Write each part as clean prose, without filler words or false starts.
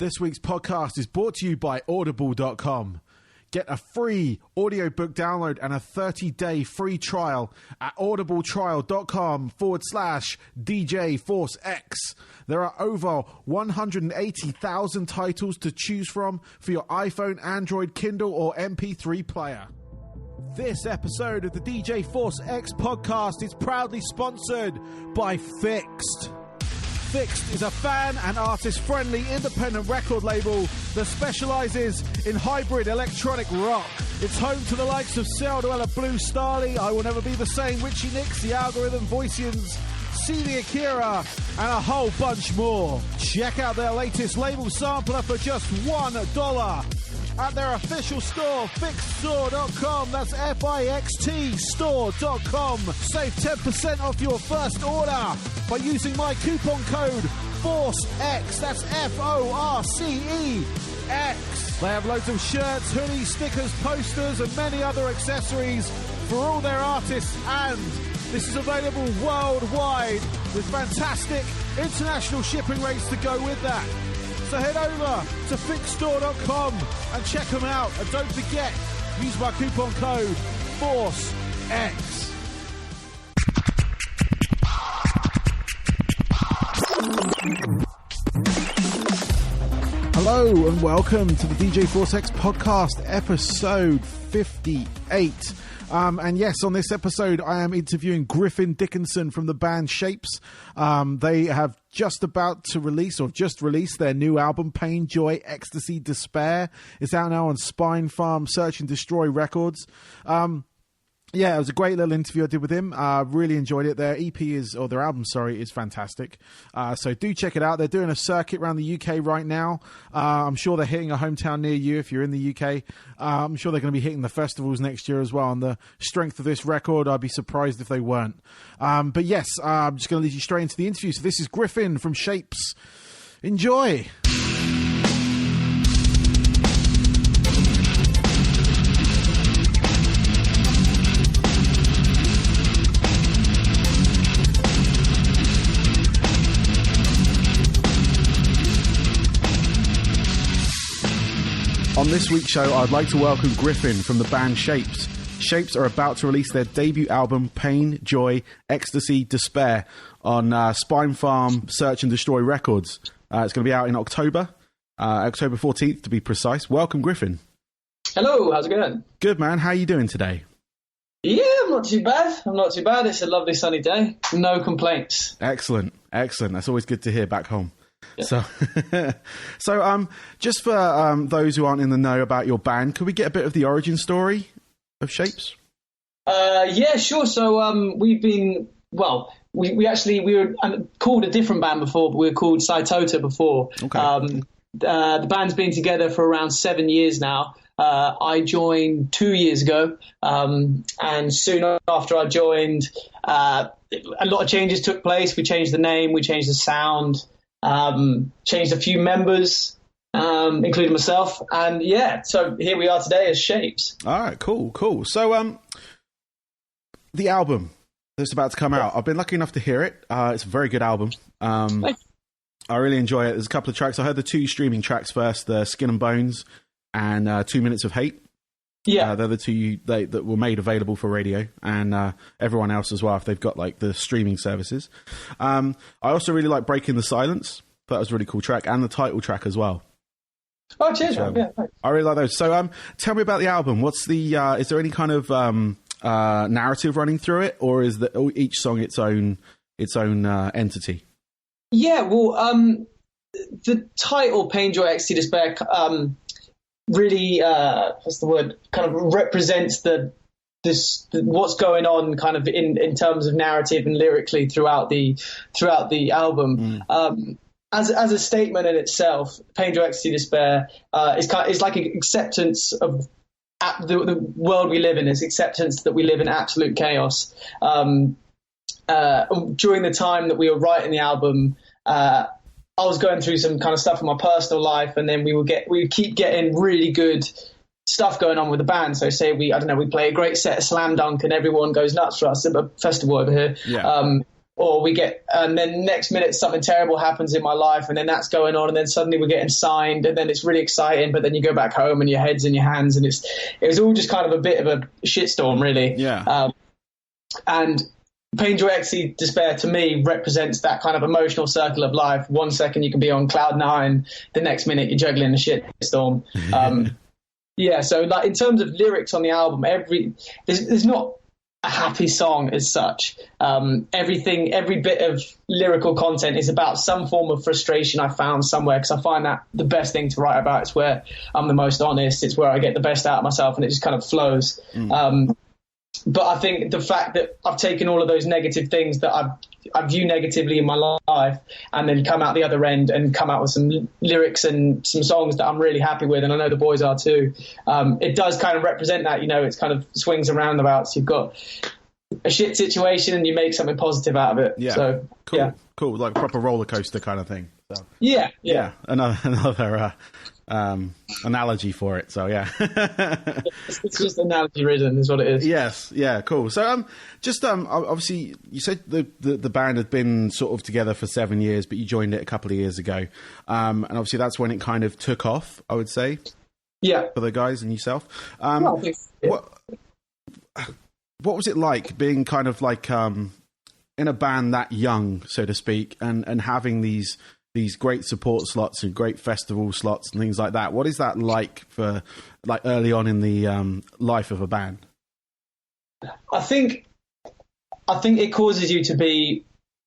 This week's podcast is brought to you by Audible.com. Get a free audiobook download and a 30-day free trial at audibletrial.com/DJ Force X. There are over 180,000 titles to choose from for your iPhone, Android, Kindle, or MP3 player. This episode of the DJ Force X podcast is proudly sponsored by Fixed. Fixed is a fan and artist-friendly independent record label that specialises in hybrid electronic rock. It's home to the likes of Celduella, Blue Starly, I Will Never Be the Same, Richie Nix, The Algorithm, Voicians, CD Akira, and a whole bunch more. Check out their latest label sampler for just $1 at their official store, fixedstore.com. That's FIXT store.com. Save 10% off your first order by using my coupon code FORCEX. That's FORCEX. They have loads of shirts, hoodies, stickers, posters, and many other accessories for all their artists, and this is available worldwide with fantastic international shipping rates to go with that. So head over to fixedstore.com and check them out. And don't forget, use my coupon code FORCEX. Hello and welcome to the DJ Force X podcast, episode 58. And yes, on this episode, I am interviewing Griffin Dickenson from the band Shvpes. They have just released their new album, Pain, Joy, Ecstasy, Despair. It's out now on Spinefarm, Search and Destroy Records. Yeah, it was a great little interview I did with him. Really enjoyed it. Their their album, is fantastic. So do check it out. They're doing a circuit around the UK right now. I'm sure they're hitting a hometown near you if you're in the UK. I'm sure they're going to be hitting the festivals next year as well. On the strength of this record, I'd be surprised if they weren't. But yes, I'm just going to lead you straight into the interview. So this is Griffin from Shvpes. Enjoy. On this week's show, I'd like to welcome Griffin from the band Shvpes. Shvpes are about to release their debut album, Pain, Joy, Ecstasy, Despair, on Spinefarm, Search and Destroy Records. It's going to be out in October 14th to be precise. Welcome, Griffin. Hello, how's it going? Good, man. How are you doing today? Yeah, I'm not too bad. It's a lovely sunny day. No complaints. Excellent. That's always good to hear back home. Yeah. So, just for those who aren't in the know about your band, could we get a bit of the origin story of Shvpes? Yeah, sure. So, we were called a different band before, but we were called Saitota before. Okay. The band's been together for around 7 years now. I joined 2 years ago, and soon after I joined, a lot of changes took place. We changed the name, we changed the sound. Changed a few members, including myself, and yeah, so here we are today as Shvpes. All right, cool. So, the album that's about to come out, I've been lucky enough to hear it. It's a very good album. I really enjoy it. There's a couple of tracks. I heard the two streaming tracks first, the Skin and Bones and 2 Minutes of Hate. Yeah, they're the two that were made available for radio, and everyone else as well if they've got like the streaming services. I also really like Breaking the Silence. That was a really cool track, and the title track as well. Oh, cheers! Yeah, thanks. I really like those. So, tell me about the album. What's the? Is there any kind of narrative running through it, or is each song its own entity? Yeah, well, the title "Pain, Joy, Ecstasy, Despair" really, kind of represents what's going on kind of in terms of narrative and lyrically throughout the album. As a statement in itself, Pain, Joy, Ecstasy, Despair is like an acceptance of the world we live in. Is acceptance that we live in absolute chaos. During the time that we were writing the album, I was going through some kind of stuff in my personal life, and then we would keep getting really good stuff going on with the band. So say we play a great set of Slam Dunk and everyone goes nuts for us at a festival over here. Yeah. or we get, and then next minute something terrible happens in my life, and then that's going on, and then suddenly we're getting signed, and then it's really exciting, but then you go back home and your head's in your hands, and it was all just kind of a bit of a shitstorm, really. Yeah. And Pain, Joy, Ecstasy, Despair to me represents that kind of emotional circle of life. 1 second you can be on cloud nine, the next minute you're juggling a shitstorm. Yeah, so like in terms of lyrics on the album, there's not a happy song as such. Every bit of lyrical content is about some form of frustration I found somewhere, because I find that the best thing to write about. It's where I'm the most honest. It's where I get the best out of myself, and it just kind of flows. But I think the fact that I've taken all of those negative things that I view negatively in my life, and then come out the other end and come out with some lyrics and some songs that I'm really happy with, and I know the boys are too. It does kind of represent that, it's kind of swings and roundabouts. You've got a shit situation and you make something positive out of it. Yeah. So, cool. Yeah. Cool. Like proper roller coaster kind of thing. So. Yeah. Another analogy for it. So yeah. It's just analogy ridden is what it is. Yes. Yeah. Cool. So obviously you said the band had been sort of together for 7 years, but you joined it a couple of years ago, and obviously that's when it kind of took off, I would say. Yeah. For the guys and yourself. Well, I think, yeah. What was it like being kind of like in a band that young, so to speak, and having these great support slots and great festival slots and things like that? What is that like for like early on in the life of a band? I think it causes you to be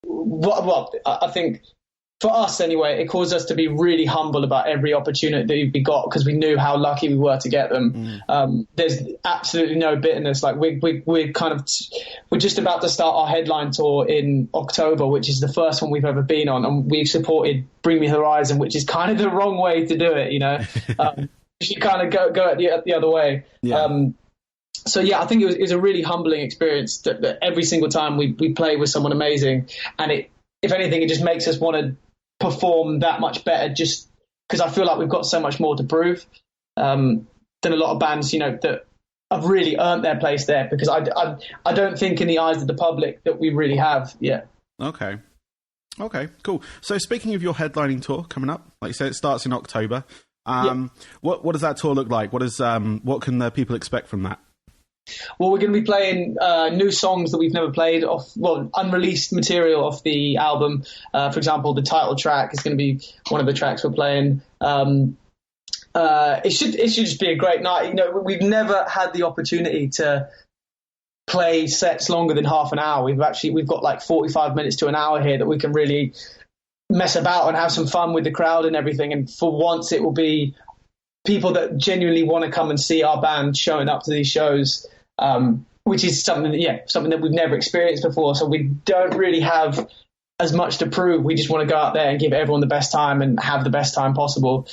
I think for us anyway, it caused us to be really humble about every opportunity we got, because we knew how lucky we were to get them. There's absolutely no bitterness. Like we're just about to start our headline tour in October, which is the first one we've ever been on, and we've supported Bring Me Horizon, which is kind of the wrong way to do it. You should kind of go the other way. Yeah. So yeah, I think it was a really humbling experience that every single time we play with someone amazing, and if anything, it just makes us want to perform that much better, just because I feel like we've got so much more to prove than a lot of bands, that have really earned their place there, because I don't think in the eyes of the public that we really have yet. Okay, cool. So speaking of your headlining tour coming up, like you said, it starts in October. What does that tour look like? What can the people expect from that? Well, we're going to be playing new songs that we've never played unreleased material off the album. For example, the title track is going to be one of the tracks we're playing. It should just be a great night. We've never had the opportunity to play sets longer than half an hour. We've got like 45 minutes to an hour here that we can really mess about and have some fun with the crowd and everything. And for once, it will be people that genuinely want to come and see our band showing up to these shows. Which is something that we've never experienced before. So we don't really have as much to prove. We just want to go out there and give everyone the best time and have the best time possible.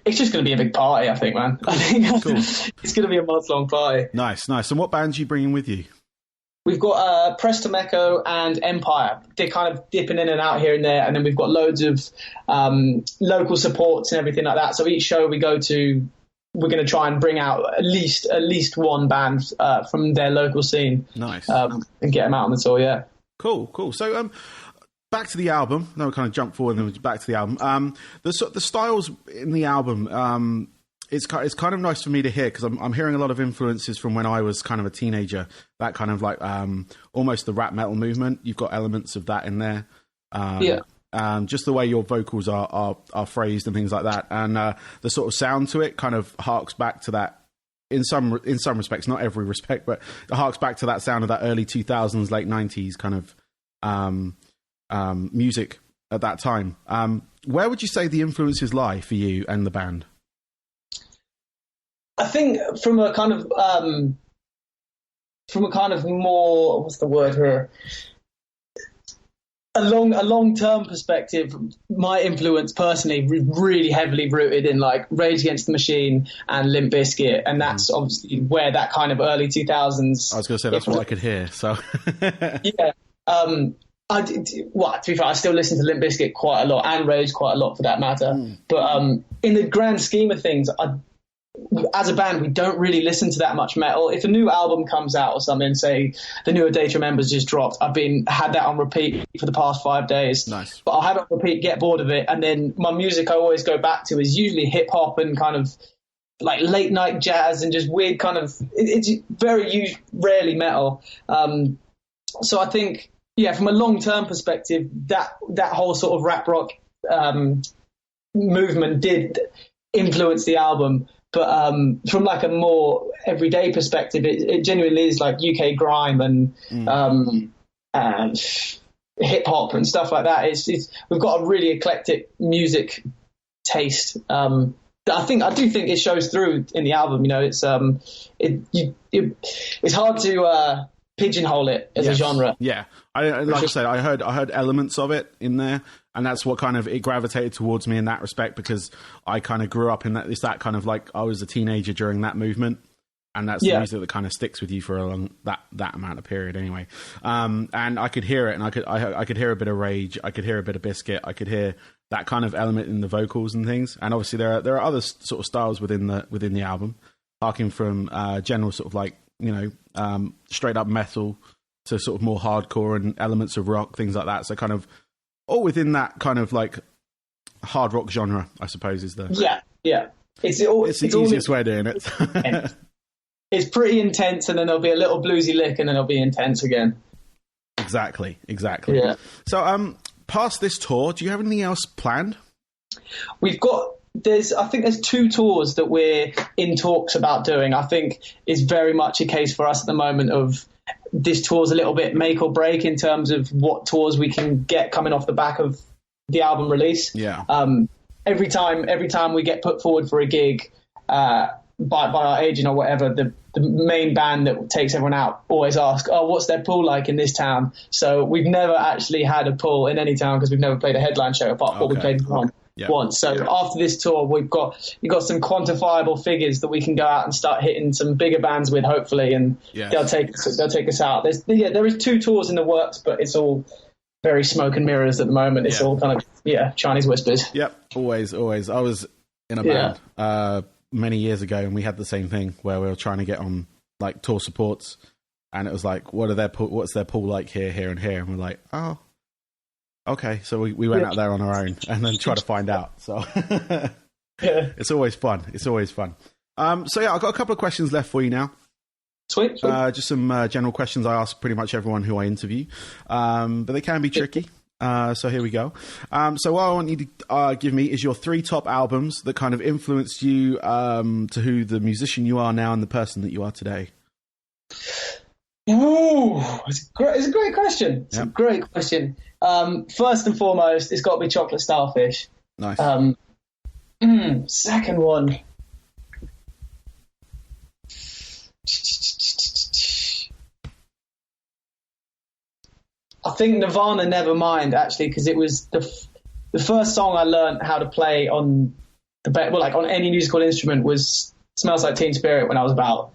It's just going to be a big party, I think, man. I think cool. It's going to be a month-long party. Nice. And what bands are you bringing with you? We've got Preston Echo and Empire. They're kind of dipping in and out here and there. And then we've got loads of local supports and everything like that. So each show we go to, we're going to try and bring out at least one band from their local scene. Nice. And get them out on the tour, yeah. Cool. So back to the album. No, we kind of jumped forward and then back to the album. The styles in the album, it's kind of nice for me to hear, because I'm hearing a lot of influences from when I was kind of a teenager. That kind of like almost the rap metal movement. You've got elements of that in there. Yeah. Just the way your vocals are phrased and things like that, and the sort of sound to it kind of harks back to that in some respects, not every respect, but it harks back to that sound of that early 2000s, late 90s kind of music at that time. Where would you say the influences lie for you and the band? I think from a kind of more, what's the word here? A long-term perspective, my influence personally really heavily rooted in like Rage Against the Machine and Limp Bizkit, and that's obviously where that kind of early 2000s. I was going to say that's what I could hear. So yeah, to be fair, I still listen to Limp Bizkit quite a lot and Rage quite a lot for that matter. But in the grand scheme of things, as a band, we don't really listen to that much metal. If a new album comes out or something, say the newer Data Members just dropped, had that on repeat for the past 5 days. Nice. But I'll have it on repeat, get bored of it, and then my music I always go back to is usually hip hop and kind of like late night jazz and just weird kind of. It's very rarely metal. So I think, from a long term perspective, that whole sort of rap rock movement did influence the album. But from like a more everyday perspective, it genuinely is like UK grime and hip hop and stuff like that. We've got a really eclectic music taste. I do think it shows through in the album. It's hard to pigeonhole it as a genre. Yeah, I said, I heard elements of it in there, and that's what kind of it gravitated towards me in that respect, because I kind of grew up in that. It's that kind of like I was a teenager during that movement, and that's the music that kind of sticks with you for a long that amount of period anyway. And I could hear it, and I could hear a bit of Rage, I could hear a bit of Biscuit, I could hear that kind of element in the vocals and things. And obviously there are other sort of styles within the album, harking from general sort of like straight up metal to sort of more hardcore and elements of rock, things like that. So kind of all within that kind of like hard rock genre, I suppose, is the It's the easiest way of doing it. It's pretty intense, and then there'll be a little bluesy lick, and then it'll be intense again. Exactly. Yeah. So past this tour, do you have anything else planned? I think there's 2 tours that we're in talks about doing. I think it's very much a case for us at the moment of this tour's a little bit make or break in terms of what tours we can get coming off the back of the album release. Yeah. Every time we get put forward for a gig by our agent or whatever, the main band that takes everyone out always ask, what's their pool like in this town? So we've never actually had a pool in any town because we've never played a headline show apart from what we played once. So after this tour, we've got some quantifiable figures that we can go out and start hitting some bigger bands with, hopefully, and they'll take us out. There is 2 tours in the works, but it's all very smoke and mirrors at the moment. It's all kind of Chinese whispers. Yep, always. I was in a band many years ago, and we had the same thing where we were trying to get on like tour supports, and it was like, what's their pool like here, and here, and we're like, oh. Okay, so we went out there on our own and then tried to find out. So it's always fun. So I've got a couple of questions left for you now. Sweet. Just some general questions I ask pretty much everyone who I interview, but they can be tricky. So here we go. So what I want you to give me is your 3 top albums that kind of influenced you to who the musician you are now and the person that you are today. Ooh, it's a great question. It's a great question. First and foremost, it's got to be Chocolate Starfish. Nice. Second one. I think Nirvana Nevermind, actually, because it was the first song I learned how to play on on any musical instrument was Smells Like Teen Spirit when I was about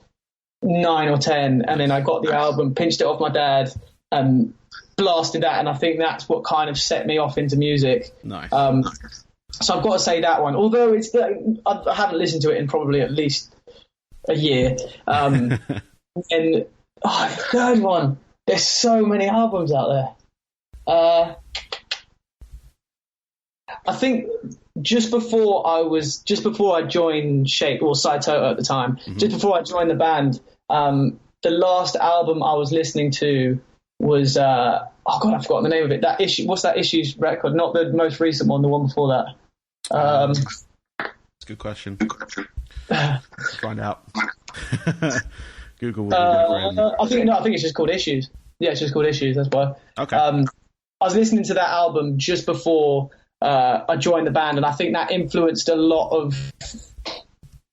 9 or 10, and then I got the album, pinched it off my dad, and blasted that, and I think that's what kind of set me off into music. Nice. So I've got to say that one, although I haven't listened to it in probably at least a year. And the third one, there's so many albums out there. I think just before I joined Shape, or Side Toto at the time, just before I joined the band, the last album I was listening to was I've forgotten the name of it. What's that Issues record? Not the most recent one, the one before that. It's a good question. Let's find out. Google will I think it's just called Issues. Yeah, it's just called Issues, that's why. Okay. I was listening to that album just before I joined the band, and I think that influenced a lot of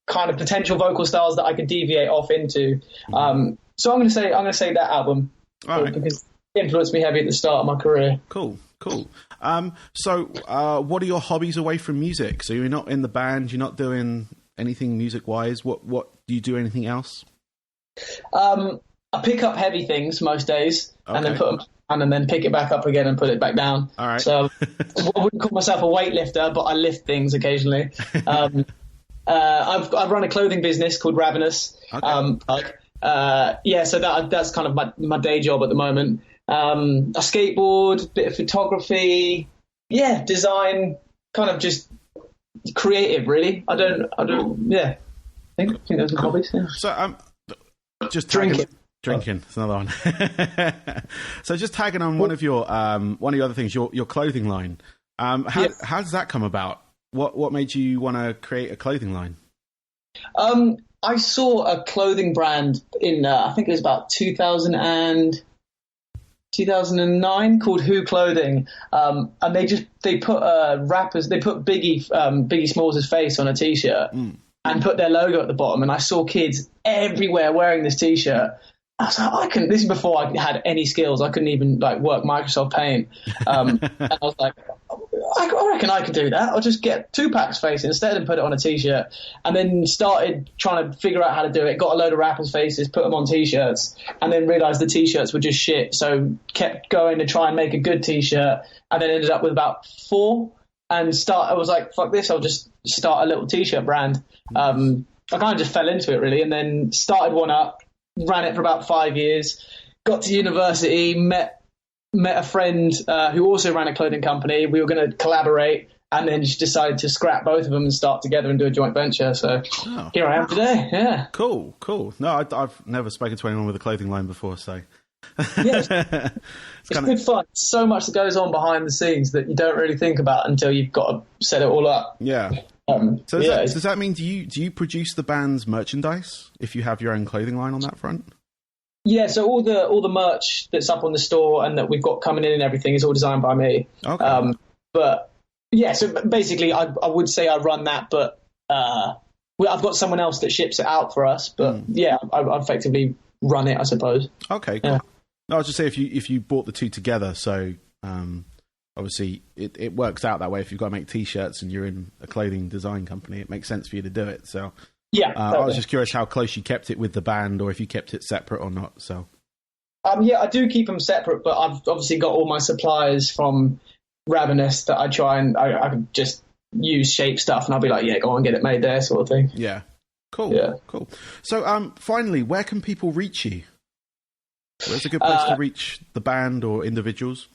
kind of potential vocal styles that I could deviate off into. So I'm going to say that album. All right. Because it influenced me heavy at the start of my career. Cool. So what are your hobbies away from music? So you're not in the band, you're not doing anything music-wise. What do you do? Anything else? I pick up heavy things most days, and then put them down, and then pick it back up again and put it back down. All right. So I wouldn't call myself a weightlifter, but I lift things occasionally. I've run a clothing business called Ravenous. Okay. So that's kind of my day job at the moment. I skateboard, bit of photography, design, kind of just creative, really. I think those are hobbies. Yeah. So just drinking. It's another one. So just tagging on one of your other things, your clothing line. How does that come about? What made you want to create a clothing line? I saw a clothing brand in I think it was about 2009 called Who Clothing, and they put Biggie Smalls' face on a t-shirt and put their logo at the bottom, and I saw kids everywhere wearing this t-shirt. I was like, this is before I had any skills. I couldn't even work Microsoft Paint. And I was like, I reckon I could do that. I'll just get Tupac's face instead and put it on a t-shirt. And then started trying to figure out how to do it. Got a load of rappers' faces, put them on t-shirts, and then realised the t-shirts were just shit. So kept going to try and make a good t-shirt, and then ended up with about 4. And I was like, fuck this, I'll just start a little t-shirt brand. I kind of just fell into it, really, and then started one up. Ran it for about 5 years, got to university, met a friend who also ran a clothing company. We were going to collaborate, and then just decided to scrap both of them and start together and do a joint venture. So here I am today. Yeah. Cool. No, I've never spoken to anyone with a clothing line before, so. It's good fun. So much that goes on behind the scenes that you don't really think about until you've got to set it all up. Yeah. Does that mean do you produce the band's merchandise if you have your own clothing line on that front? Yeah, so all the merch that's up on the store and that we've got coming in and everything is all designed by me. Okay. So basically I would say I run that, but I've got someone else that ships it out for us. But I effectively run it, I suppose. Okay, cool. Yeah. No, I was just saying if you bought the two together, so obviously it works out that way. If you've got to make t-shirts and you're in a clothing design company, it makes sense for you to do it. So totally. I was just curious how close you kept it with the band, or if you kept it separate or not. So I do keep them separate, but I've obviously got all my suppliers from Ravenous that I try and I can just use shape stuff, and I'll be like, go on, get it made there, sort of thing. Yeah. Cool. Yeah. Cool. So finally, where can people reach you? Where's a good place to reach the band or individuals?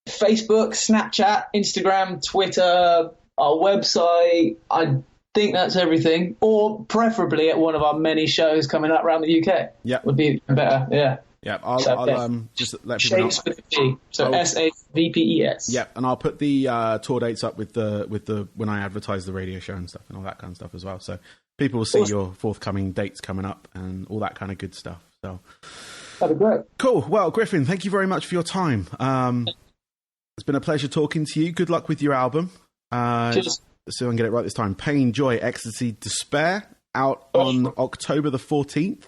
Facebook, Snapchat, Instagram, Twitter, our website. I think that's everything. Or preferably at one of our many shows coming up around the UK. Yeah, would be better. Yeah. Yeah, I'll just let people know. Shvpes with a P. So SAVPES. Yeah, and I'll put the tour dates up with the when I advertise the radio show and stuff and all that kind of stuff as well. So people will see your forthcoming dates coming up and all that kind of good stuff. So that'd be great. Cool. Well, Griffin, thank you very much for your time. It's been a pleasure talking to you. Good luck with your album. Cheers. So I can get it right this time. Pain, Joy, Ecstasy, Despair, out on October the 14th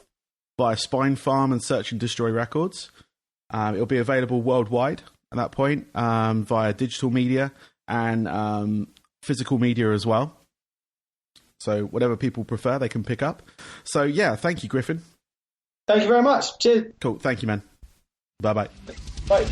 via Spinefarm and Search and Destroy Records. It'll be available worldwide at that point via digital media and physical media as well. So whatever people prefer, they can pick up. So yeah, thank you, Griffin. Thank you very much. Cheers. Cool. Thank you, man. Bye-bye. Bye.